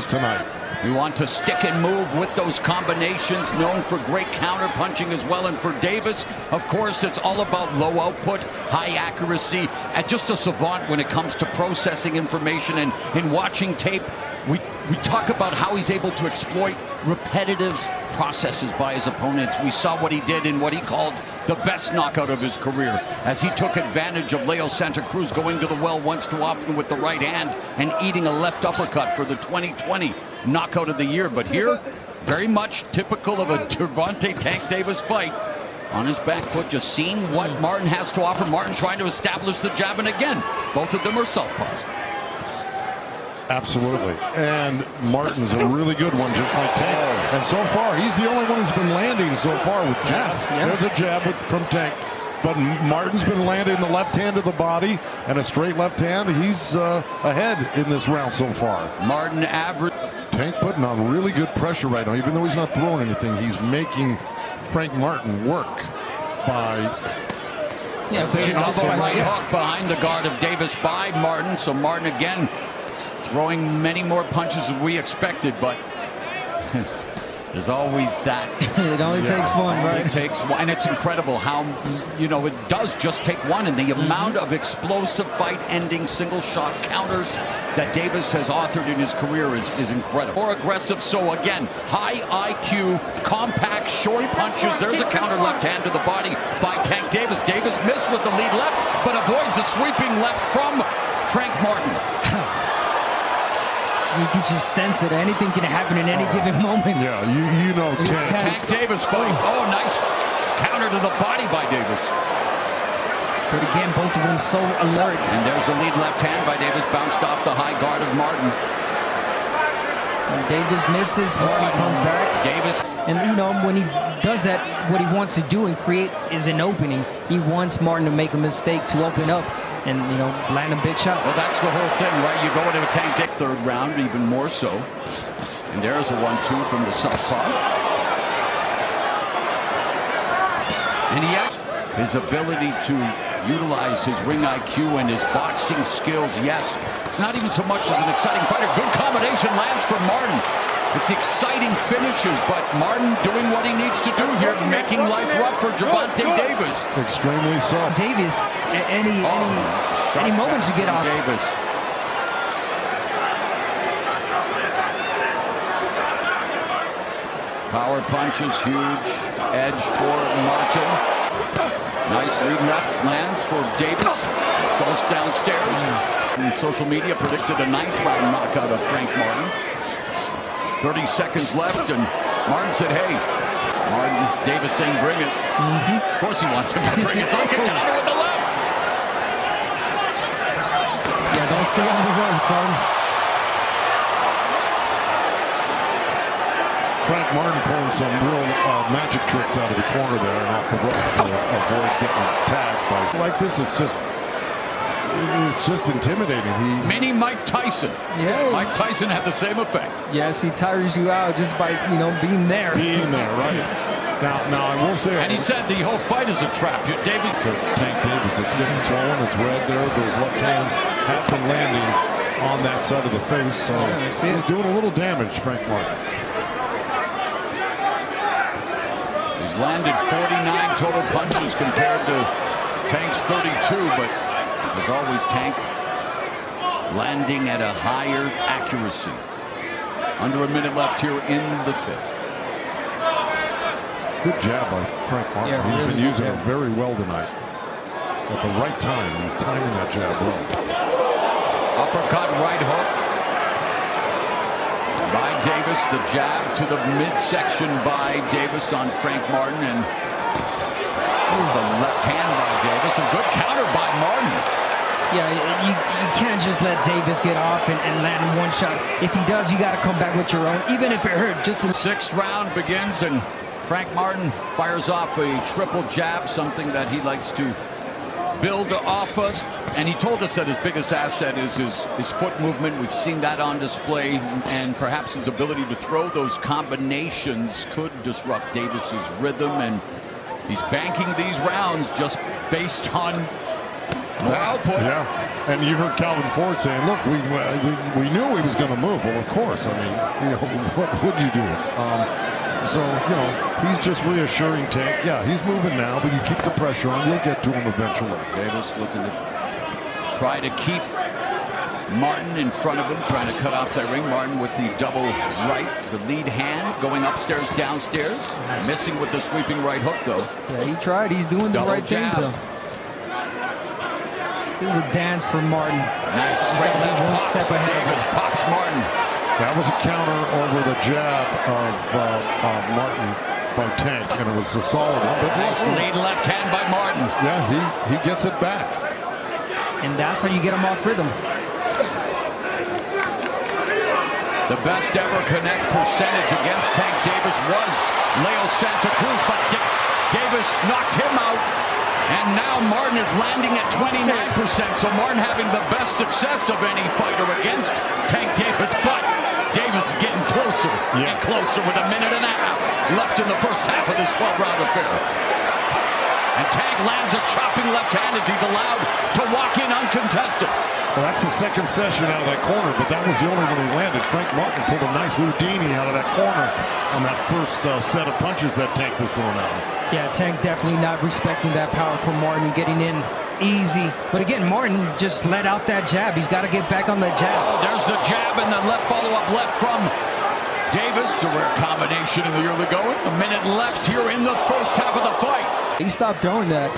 tonight. You want to stick and move with those combinations, known for great counter punching as well. And for Davis, of course, it's all about low output, high accuracy, and just a savant when it comes to processing information and in watching tape. We talk about how he's able to exploit repetitive processes by his opponents. We saw what he did in what he called the best knockout of his career, as he took advantage of Leo Santa Cruz going to the well once too often with the right hand and eating a left uppercut for the 2020 knockout of the year. But here, very much typical of a Gervonta Tank Davis fight. On his back foot, just seeing what Martin has to offer. Martin trying to establish the jab, and again, both of them are southpaws. Absolutely. And Martin's a really good one, just like Tank. And so far, he's the only one who's been landing so far with jabs. There's a jab from Tank. But Martin's been landing the left hand to the body and a straight left hand. He's ahead in this round so far. Martin average. Tank putting on really good pressure right now. Even though he's not throwing anything, he's making Frank Martin work by staying off a right hook behind the guard of Davis by Martin. So Martin again throwing many more punches than we expected, but there's always that. It only takes one, right? It takes one, and it's incredible how, it does just take one, and the amount of explosive fight-ending single-shot counters that Davis has authored in his career is incredible. More aggressive, so again, high IQ, compact, short punches. There's a counter left hand to the body by Tank Davis. Davis missed with the lead left, but avoids the sweeping left from Frank Martin. You can just sense it. Anything can happen in any given moment. Yeah, you know Tank Davis fight. Oh, nice counter to the body by Davis. But again, both of them so alert. And there's a lead left hand by Davis, bounced off the high guard of Martin. When Davis misses, Martin comes back. Davis. And, when he does that, what he wants to do and create is an opening. He wants Martin to make a mistake to open up and, land a big shot. Well, that's the whole thing, right? You go into a Tank Dick third round, even more so. And there's a 1-2 from the southpaw. And he has his ability to utilize his ring IQ and his boxing skills. Yes, it's not even so much as an exciting fighter. Good combination lands for Martin. It's exciting finishes, but Martin doing what he needs to do here, making life rough for Gervonta Davis. Extremely so. Davis, any moment you get off. Davis. Power punches, huge edge for Martin. Nice lead left lands for Davis. Goes downstairs. Social media predicted a 9th round knockout of Frank Martin. 30 seconds left, and Martin said, hey. Martin, Davis saying, bring it. Of course he wants him to bring it. Take it down with the left. Yeah, don't stay on the runs, Martin. Frank Martin pulling some real magic tricks out of the corner there and off the ropes to avoid getting tagged by. Like this, it's just intimidating. Mini Mike Tyson. Yeah. Mike Tyson had the same effect. Yes, he tires you out just by, being there. Being there, right. Now I will say. And he said the whole fight is a trap. Davis. Tank Davis, it's getting swollen, it's red there. Those left hands have been landing on that side of the face. So he's doing a little damage, Frank Martin. He's landed 49 total punches compared to Tank's 32, but as always, Tank landing at a higher accuracy. Under a minute left here in the 5th. Good jab by Frank Martin. Yeah, he's really been using it very well tonight. At the right time, he's timing that jab well. Uppercut, right hook by Davis. The jab to the midsection by Davis on Frank Martin. And the left hand by Davis. A good counter by Martin. Yeah, you can't just let Davis get off and land in one shot. If he does, you got to come back with your own, even if it hurt. Just the 6th round begins, and Frank Martin fires off a triple jab, something that he likes to build off us. And he told us that his biggest asset is his foot movement. We've seen that on display, and perhaps his ability to throw those combinations could disrupt Davis's rhythm. And he's banking these rounds just based on output. Yeah. And you heard Calvin Ford saying, look, we knew he was going to move. Well, of course. I mean, what would you do? So, he's just reassuring Tank. Yeah, he's moving now, but you keep the pressure on. You'll get to him eventually. Davis looking to try to keep Martin in front of him, trying to cut off that ring. Martin with the double right, the lead hand, going upstairs, downstairs. Nice. Missing with the sweeping right hook, though. Yeah, he tried. He's doing the right things, though. This is a dance for Martin. Nice straight left one pops. step ahead. Davis pops Martin. That was a counter over the jab of Martin by Tank, and it was a solid one. But nice lead left hand by Martin. Yeah, he gets it back. And that's how you get him off rhythm. The best ever connect percentage against Tank Davis was Leo Santa Cruz, but Davis knocked him out. And now Martin is landing at 29%. So Martin having the best success of any fighter against Tank Davis. But Davis is getting closer and closer with a minute and a half left in the first half of this 12-round affair. And Tank lands a chopping left hand as he's allowed to walk in uncontested. Well, that's the second session out of that corner, but that was the only one he landed. Frank Martin pulled a nice Houdini out of that corner on that first set of punches that Tank was throwing out. Yeah, Tank definitely not respecting that power from Martin, getting in easy. But again, Martin just let out that jab. He's got to get back on that jab. Oh, there's the jab and the left follow-up left from Davis. A rare combination in the early going. A minute left here in the first half of the fight. He stopped throwing that.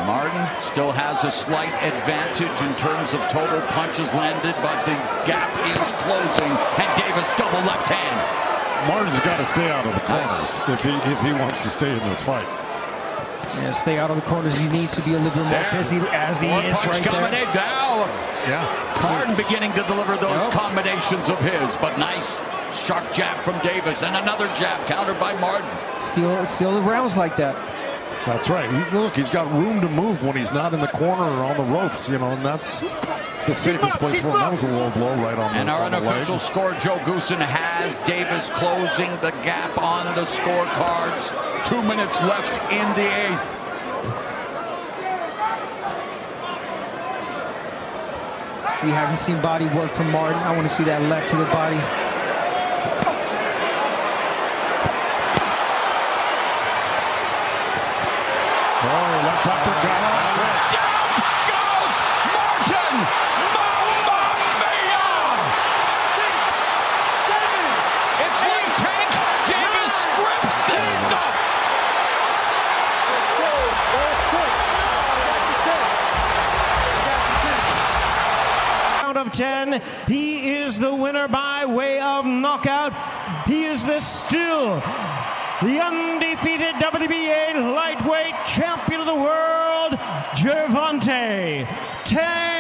Martin still has a slight advantage in terms of total punches landed, but the gap is closing, and Davis double left hand. Martin's got to stay out of the corners if he wants to stay in this fight. Yeah, stay out of the corners. He needs to be a little bit more busy as he is right there. Now. Yeah. Martin beginning to deliver those combinations of his, but nice sharp jab from Davis, and another jab countered by Martin. Still the rounds like that. That's right. Look, he's got room to move when he's not in the corner or on the ropes, and that's the safest place for him. That was a low blow right on the leg. And our unofficial score, Joe Goosen, has Davis closing the gap on the scorecards. 2 minutes left in the eighth. We haven't seen body work from Martin. I want to see that left to the body. Oh, left uppercut. Down goes Martin! Mamma mia! 6, 7. It's like Tank Davis scripts this stuff. Out of 10, he is the winner by way of knockout. He is still the undefeated WBA lightweight champion of the world, Gervonta Tank.